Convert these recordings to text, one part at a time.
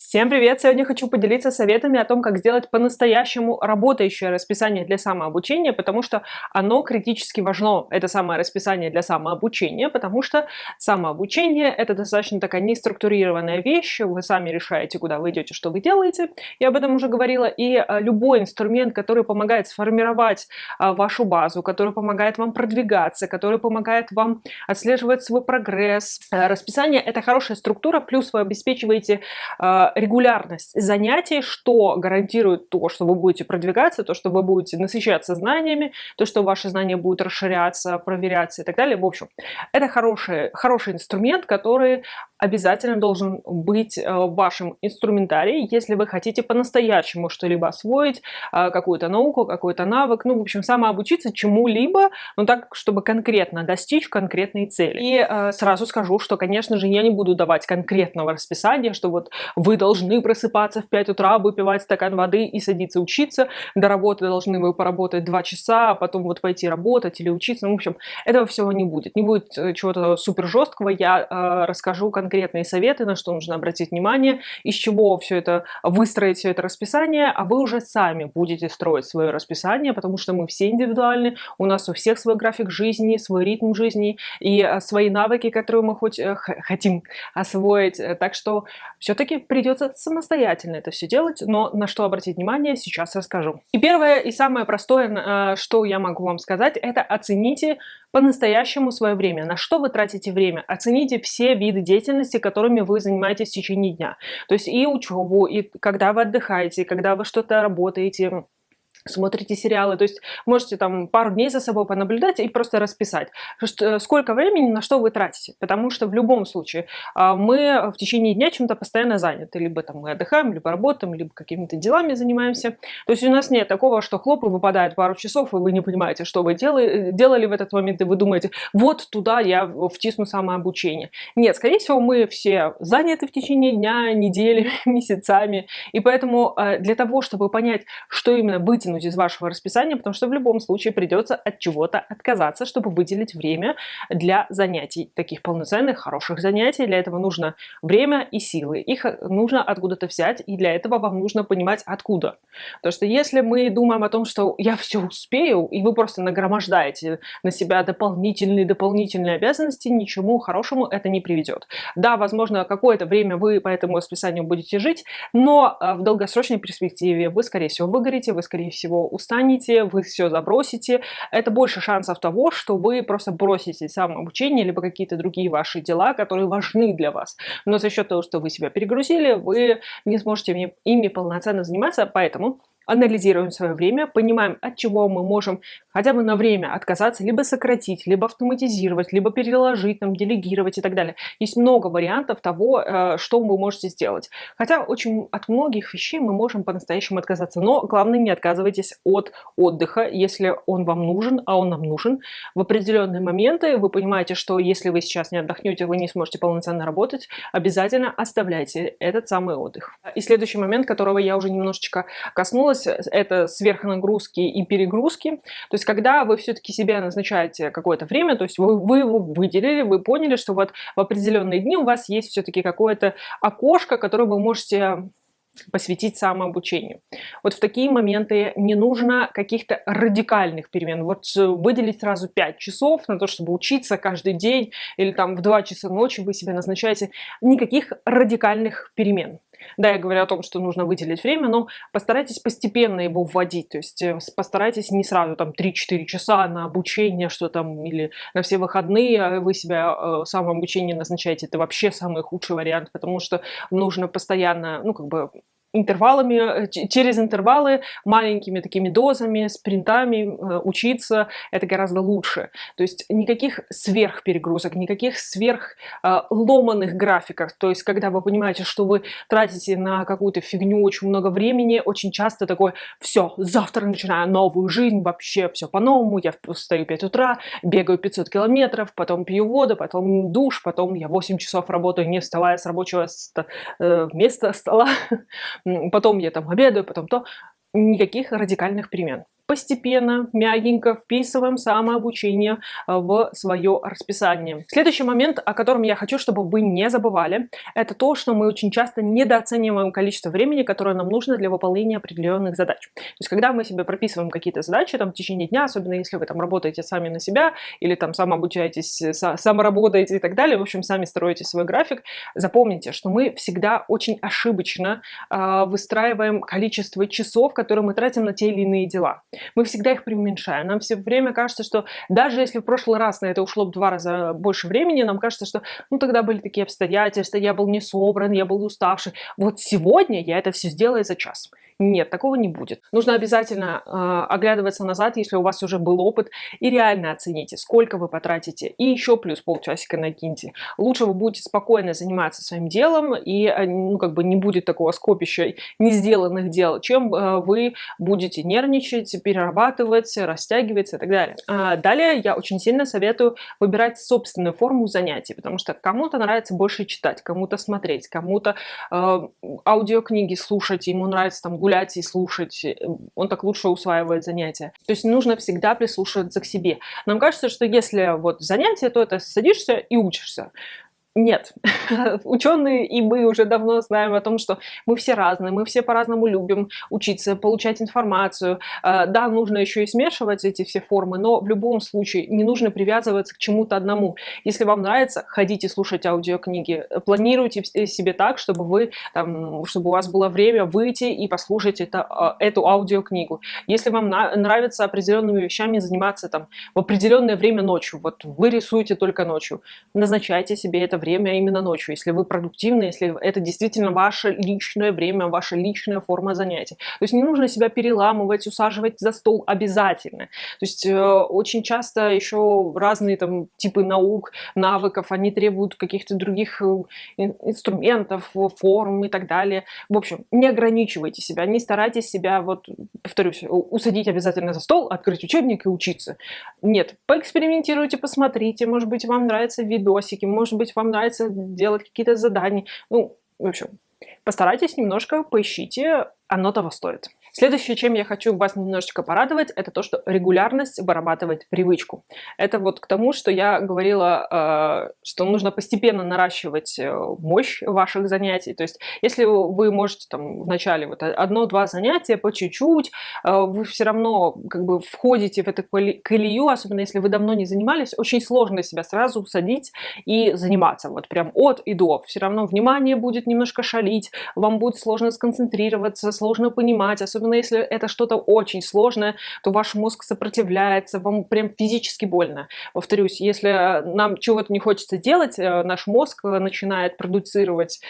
Всем привет! Сегодня хочу поделиться советами о том, как сделать по-настоящему работающее расписание для самообучения, потому что оно критически важно, это самое расписание для самообучения, потому что самообучение — это достаточно такая неструктурированная вещь, вы сами решаете, куда вы идете, что вы делаете, я об этом уже говорила, и любой инструмент, который помогает сформировать вашу базу, который помогает вам продвигаться, который помогает вам отслеживать свой прогресс. Расписание — это хорошая структура, плюс вы обеспечиваете регулярность занятий, что гарантирует то, что вы будете продвигаться, то, что вы будете насыщаться знаниями, то, что ваши знания будут расширяться, проверяться и так далее. В общем, это хороший инструмент, который обязательно должен быть в вашем инструментарии, если вы хотите по-настоящему что-либо освоить, какую-то науку, какой-то навык, ну, в общем, самообучиться чему-либо, но так, чтобы конкретно достичь конкретной цели. И сразу скажу, что, конечно же, я не буду давать конкретного расписания, что вот вы должны просыпаться в 5 утра, выпивать стакан воды и садиться учиться, до работы должны вы поработать 2 часа, а потом вот пойти работать или учиться, ну, в общем, этого всего не будет. Не будет чего-то супер жесткого, я расскажу конкретные советы, на что нужно обратить внимание, из чего все это выстроить, все это расписание, а вы уже сами будете строить свое расписание, потому что мы все индивидуальны, у нас у всех свой график жизни, свой ритм жизни и свои навыки, которые мы хотим освоить, так что все-таки придется самостоятельно это все делать, но на что обратить внимание, сейчас расскажу. И первое и самое простое, что я могу вам сказать, это оцените по-настоящему свое время. На что вы тратите время? Оцените все виды деятельности, которыми вы занимаетесь в течение дня. То есть и учебу, и когда вы отдыхаете, когда вы что-то работаете, смотрите сериалы, то есть можете там пару дней за собой понаблюдать и просто расписать, сколько времени на что вы тратите, потому что в любом случае мы в течение дня чем-то постоянно заняты, либо там мы отдыхаем, либо работаем, либо какими-то делами занимаемся, то есть у нас нет такого, что хлоп, и выпадает пару часов, и вы не понимаете, что вы делали в этот момент, и вы думаете, вот туда я втисну самообучение. Нет, скорее всего, мы все заняты в течение дня, недели, месяцами, и поэтому для того, чтобы понять, что именно вытянуть из вашего расписания, потому что в любом случае придется от чего-то отказаться, чтобы выделить время для занятий, таких полноценных, хороших занятий. Для этого нужно время и силы. Их нужно откуда-то взять, и для этого вам нужно понимать, откуда. Потому что если мы думаем о том, что я все успею, и вы просто нагромождаете на себя дополнительные обязанности, ничему хорошему это не приведет. Да, возможно, какое-то время вы по этому расписанию будете жить, но в долгосрочной перспективе вы, скорее всего, выгорите, вы, скорее всего, устанете, вы все забросите. Это больше шансов того, что вы просто бросите самообучение, либо какие-то другие ваши дела, которые важны для вас. Но за счет того, что вы себя перегрузили, вы не сможете ими полноценно заниматься, поэтому анализируем свое время, понимаем, от чего мы можем хотя бы на время отказаться, либо сократить, либо автоматизировать, либо переложить, там, делегировать и так далее. Есть много вариантов того, что вы можете сделать. Хотя очень от многих вещей мы можем по-настоящему отказаться. Но главное, не отказывайтесь от отдыха, если он вам нужен, а он нам нужен. В определенные моменты вы понимаете, что если вы сейчас не отдохнете, вы не сможете полноценно работать, обязательно оставляйте этот самый отдых. И следующий момент, которого я уже немножечко коснулась, это сверхнагрузки и перегрузки. То есть, когда вы все-таки себе назначаете какое-то время, то есть вы его выделили, вы поняли, что вот в определенные дни у вас есть все-таки какое-то окошко, которое вы можете посвятить самообучению. Вот в такие моменты не нужно каких-то радикальных перемен. Вот выделить сразу 5 часов на то, чтобы учиться каждый день, или там в 2 часа ночи вы себе назначаете, никаких радикальных перемен. Да, я говорю о том, что нужно выделить время, но постарайтесь постепенно его вводить, то есть постарайтесь не сразу там 3-4 часа на обучение, что там, или на все выходные вы себя самообучение назначаете, это вообще самый худший вариант, потому что нужно постоянно, ну, как бы, интервалами, через интервалы, маленькими такими дозами, спринтами учиться, это гораздо лучше. То есть никаких сверхперегрузок, никаких сверхломанных графиков. То есть когда вы понимаете, что вы тратите на какую-то фигню очень много времени, очень часто такое: все, завтра начинаю новую жизнь, вообще все по-новому, я встаю в 5 утра, бегаю 500 километров, потом пью воду, потом душ, потом я 8 часов работаю, не вставая с рабочего места, стола, потом я там обедаю, потом то. Никаких радикальных перемен. постепенно, мягенько вписываем самообучение в свое расписание. Следующий момент, о котором я хочу, чтобы вы не забывали, это то, что мы очень часто недооцениваем количество времени, которое нам нужно для выполнения определенных задач. То есть, когда мы себе прописываем какие-то задачи там, в течение дня, особенно если вы там работаете сами на себя или там самообучаетесь, самоработаете и так далее, в общем, сами строите свой график, запомните, что мы всегда очень ошибочно выстраиваем количество часов, которые мы тратим на те или иные дела. Мы всегда их преуменьшаем. Нам все время кажется, что даже если в прошлый раз на это ушло в 2 раза больше времени, нам кажется, что ну тогда были такие обстоятельства, я был не собран, я был уставший. Вот сегодня я это все сделаю за час. Нет, такого не будет. Нужно обязательно оглядываться назад, если у вас уже был опыт, и реально оцените, сколько вы потратите. И еще плюс полчасика накиньте. Лучше вы будете спокойно заниматься своим делом, и ну, как бы не будет такого скопища не сделанных дел, чем вы будете нервничать, перерабатывать, растягиваться и так далее. Далее я очень сильно советую выбирать собственную форму занятий, потому что кому-то нравится больше читать, кому-то смотреть, кому-то аудиокниги слушать, ему нравится там гулять и слушать, он так лучше усваивает занятия. То есть нужно всегда прислушиваться к себе. Нам кажется, что если вот занятие, то это садишься и учишься. Нет. Ученые и мы уже давно знаем о том, что мы все разные, мы все по-разному любим учиться, получать информацию. Да, нужно еще и смешивать эти все формы, но в любом случае не нужно привязываться к чему-то одному. Если вам нравится, ходите слушать аудиокниги, планируйте себе так, чтобы чтобы у вас было время выйти и послушать эту аудиокнигу. Если вам нравится определенными вещами заниматься там в определенное время ночью, вот вы рисуете только ночью, назначайте себе это время именно ночью, если вы продуктивны, если это действительно ваше личное время, ваша личная форма занятий. То есть не нужно себя переламывать, усаживать за стол обязательно. То есть очень часто еще разные там типы наук, навыков, они требуют каких-то других инструментов, форм и так далее. В общем, не ограничивайте себя, не старайтесь себя, вот, повторюсь, усадить обязательно за стол, открыть учебник и учиться. Нет, поэкспериментируйте, посмотрите, может быть, вам нравятся видосики, может быть, вам нравится делать какие-то задания. Ну, в общем, постарайтесь немножко, поищите, оно того стоит. Следующее, чем я хочу вас немножечко порадовать, это то, что регулярность вырабатывает привычку. Это вот к тому, что я говорила, что нужно постепенно наращивать мощь ваших занятий. То есть, если вы можете там вначале вот 1-2 занятия по чуть-чуть, вы все равно как бы входите в эту колею, особенно если вы давно не занимались, очень сложно себя сразу усадить и заниматься вот прям от и до. Все равно внимание будет немножко шалить, вам будет сложно сконцентрироваться, сложно понимать, особенно если это что-то очень сложное, то ваш мозг сопротивляется, вам прям физически больно. Повторюсь, если нам чего-то не хочется делать, наш мозг начинает продуцировать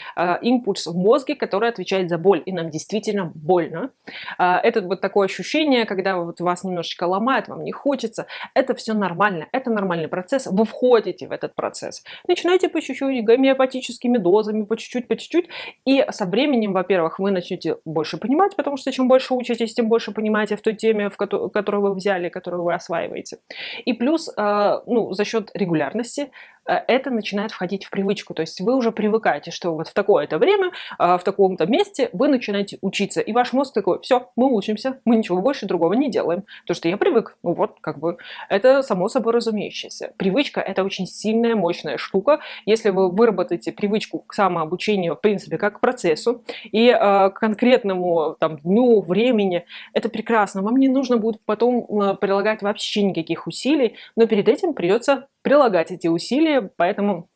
импульс в мозге, который отвечает за боль, и нам действительно больно. Это вот такое ощущение, когда вот вас немножечко ломает, вам не хочется, это все нормально, это нормальный процесс, вы входите в этот процесс. Начинайте по чуть-чуть, гомеопатическими дозами, по чуть-чуть, и со временем, во-первых, вы начнете больше понимать, потому что чем больше учитесь, тем больше понимаете в той теме, которую вы взяли, которую вы осваиваете. И плюс, за счет регулярности, это начинает входить в привычку. То есть вы уже привыкаете, что вот в такое-то время, в таком-то месте вы начинаете учиться. И ваш мозг такой: все, мы учимся, мы ничего больше другого не делаем. То, что я привык, ну вот, как бы, это само собой разумеющееся. Привычка – это очень сильная, мощная штука. Если вы выработаете привычку к самообучению, в принципе, как к процессу, и к конкретному там дню, времени, это прекрасно. Вам не нужно будет потом прилагать вообще никаких усилий, но перед этим придется прилагать эти усилия, поэтому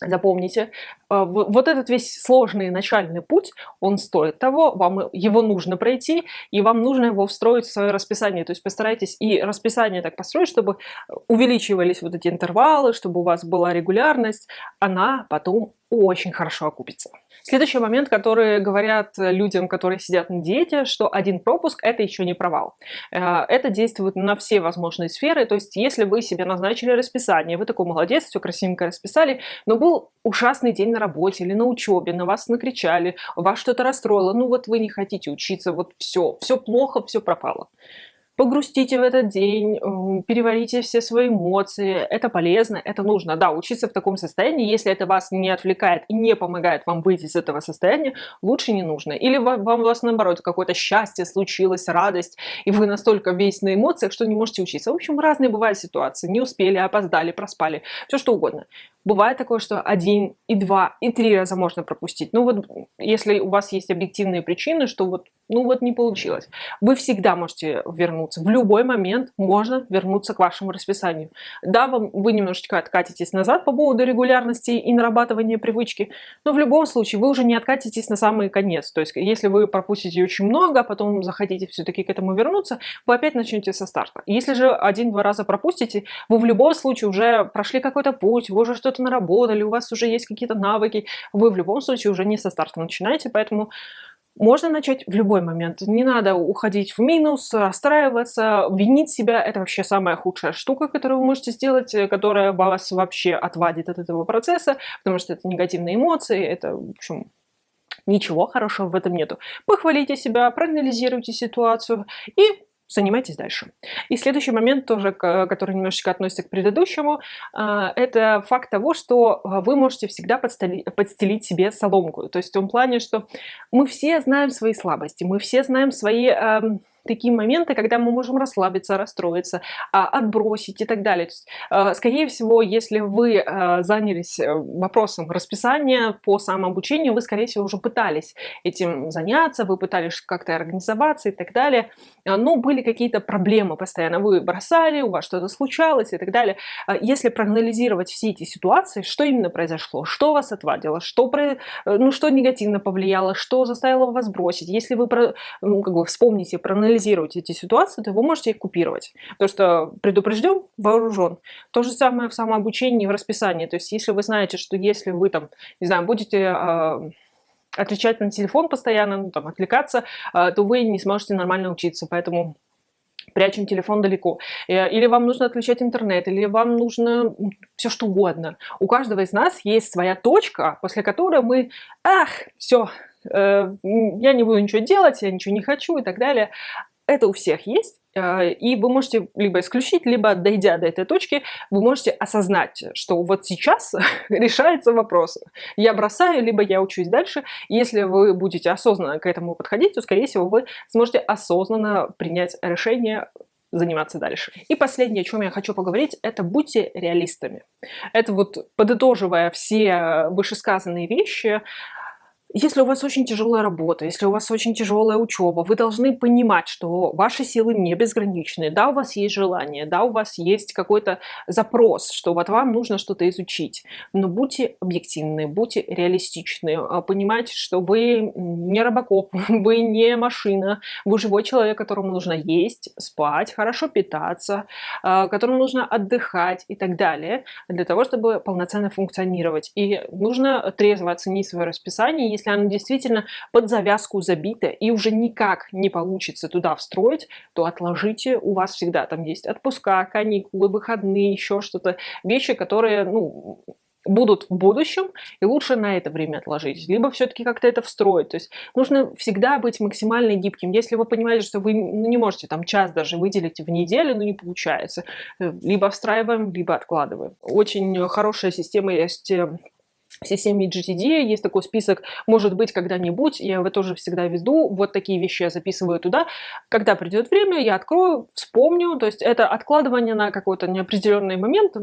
запомните, вот этот весь сложный начальный путь, он стоит того, вам его нужно пройти, и вам нужно его встроить в свое расписание. То есть постарайтесь и расписание так построить, чтобы увеличивались вот эти интервалы, чтобы у вас была регулярность, она потом очень хорошо окупится. Следующий момент, который говорят людям, которые сидят на диете, что один пропуск – это еще не провал. Это действует на все возможные сферы. То есть если вы себе назначили расписание, вы такой молодец, все красивенько расписали, но был ужасный день на работе или на учебе, на вас накричали, вас что-то расстроило, ну вот вы не хотите учиться, вот все плохо, все пропало. Погрустите в этот день, переварите все свои эмоции. Это полезно, это нужно. Да, учиться в таком состоянии, если это вас не отвлекает и не помогает вам выйти из этого состояния, лучше не нужно. Или вам, у вас наоборот какое-то счастье случилось, радость, и вы настолько весь на эмоциях, что не можете учиться. В общем, разные бывают ситуации. Не успели, опоздали, проспали, все что угодно. Бывает такое, что 1, и 2, и 3 раза можно пропустить. Ну вот, если у вас есть объективные причины, что вот, ну вот не получилось, вы всегда можете вернуться. В любой момент можно вернуться к вашему расписанию. Да, вы немножечко откатитесь назад по поводу регулярности и нарабатывания привычки, но в любом случае вы уже не откатитесь на самый конец. То есть, если вы пропустите очень много, а потом захотите все-таки к этому вернуться, вы опять начнете со старта. Если же 1-2 раза пропустите, вы в любом случае уже прошли какой-то путь, вы уже что-то наработали, у вас уже есть какие-то навыки, вы в любом случае уже не со старта начинаете, поэтому можно начать в любой момент. Не надо уходить в минус, расстраиваться, винить себя. Это вообще самая худшая штука, которую вы можете сделать, которая вас вообще отвадит от этого процесса, потому что это негативные эмоции, это, в общем, ничего хорошего в этом нету. Похвалите себя, проанализируйте ситуацию и занимайтесь дальше. И следующий момент тоже, который немножечко относится к предыдущему, это факт того, что вы можете всегда подстелить себе соломку. То есть в том плане, что мы все знаем свои слабости, мы все знаем свои такие моменты, когда мы можем расслабиться, расстроиться, отбросить и так далее. То есть, скорее всего, если вы занялись вопросом расписания по самообучению, вы, скорее всего, уже пытались этим заняться, вы пытались как-то организоваться и так далее, но были какие-то проблемы постоянно, вы бросали, у вас что-то случалось и так далее. Если проанализировать все эти ситуации, что именно произошло, что вас отвадило, что негативно повлияло, что заставило вас бросить, если вы вспомните, проанализируете эти ситуации, то вы можете их купировать. Потому что предупрежден, вооружен. То же самое в самообучении и в расписании. То есть если вы знаете, что если вы там, не знаю, будете отвечать на телефон постоянно, отвлекаться, то вы не сможете нормально учиться. Поэтому прячем телефон далеко. Или вам нужно отключать интернет, или вам нужно все что угодно. У каждого из нас есть своя точка, после которой мы, все, я не буду ничего делать, я ничего не хочу и так далее. Это у всех есть, и вы можете либо исключить, либо, дойдя до этой точки, вы можете осознать, что вот сейчас решается вопрос. Я бросаю, либо я учусь дальше. Если вы будете осознанно к этому подходить, то, скорее всего, вы сможете осознанно принять решение заниматься дальше. И последнее, о чем я хочу поговорить, это будьте реалистами. Это вот, подытоживая все вышесказанные вещи, если у вас очень тяжелая работа, если у вас очень тяжелая учеба, вы должны понимать, что ваши силы не безграничны. Да, у вас есть желание, да, у вас есть какой-то запрос, что вот вам нужно что-то изучить. Но будьте объективны, будьте реалистичны. Понимайте, что вы не робокоп, вы не машина, вы живой человек, которому нужно есть, спать, хорошо питаться, которому нужно отдыхать и так далее, для того, чтобы полноценно функционировать. И нужно трезво оценить свое расписание, если оно действительно под завязку забито и уже никак не получится туда встроить, то отложите. У вас всегда там есть отпуска, каникулы, выходные, еще что-то. Вещи, которые, будут в будущем, и лучше на это время отложить. Либо все-таки как-то это встроить. То есть нужно всегда быть максимально гибким. Если вы понимаете, что вы не можете там час даже выделить в неделю, не получается. Либо встраиваем, либо откладываем. Очень хорошая система есть в системе GTD, есть такой список «Может быть, когда-нибудь», я его тоже всегда веду, вот такие вещи я записываю туда. Когда придет время, я открою, вспомню, то есть это откладывание на какой-то неопределенный момент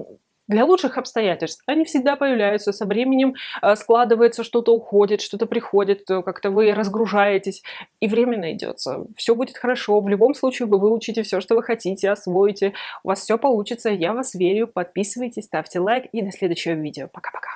для лучших обстоятельств. Они всегда появляются, со временем складывается, что-то уходит, что-то приходит, как-то вы разгружаетесь, и время найдется. Все будет хорошо, в любом случае вы выучите все, что вы хотите, освоите, у вас все получится, я вас верю, подписывайтесь, ставьте лайк и до следующего видео. Пока-пока.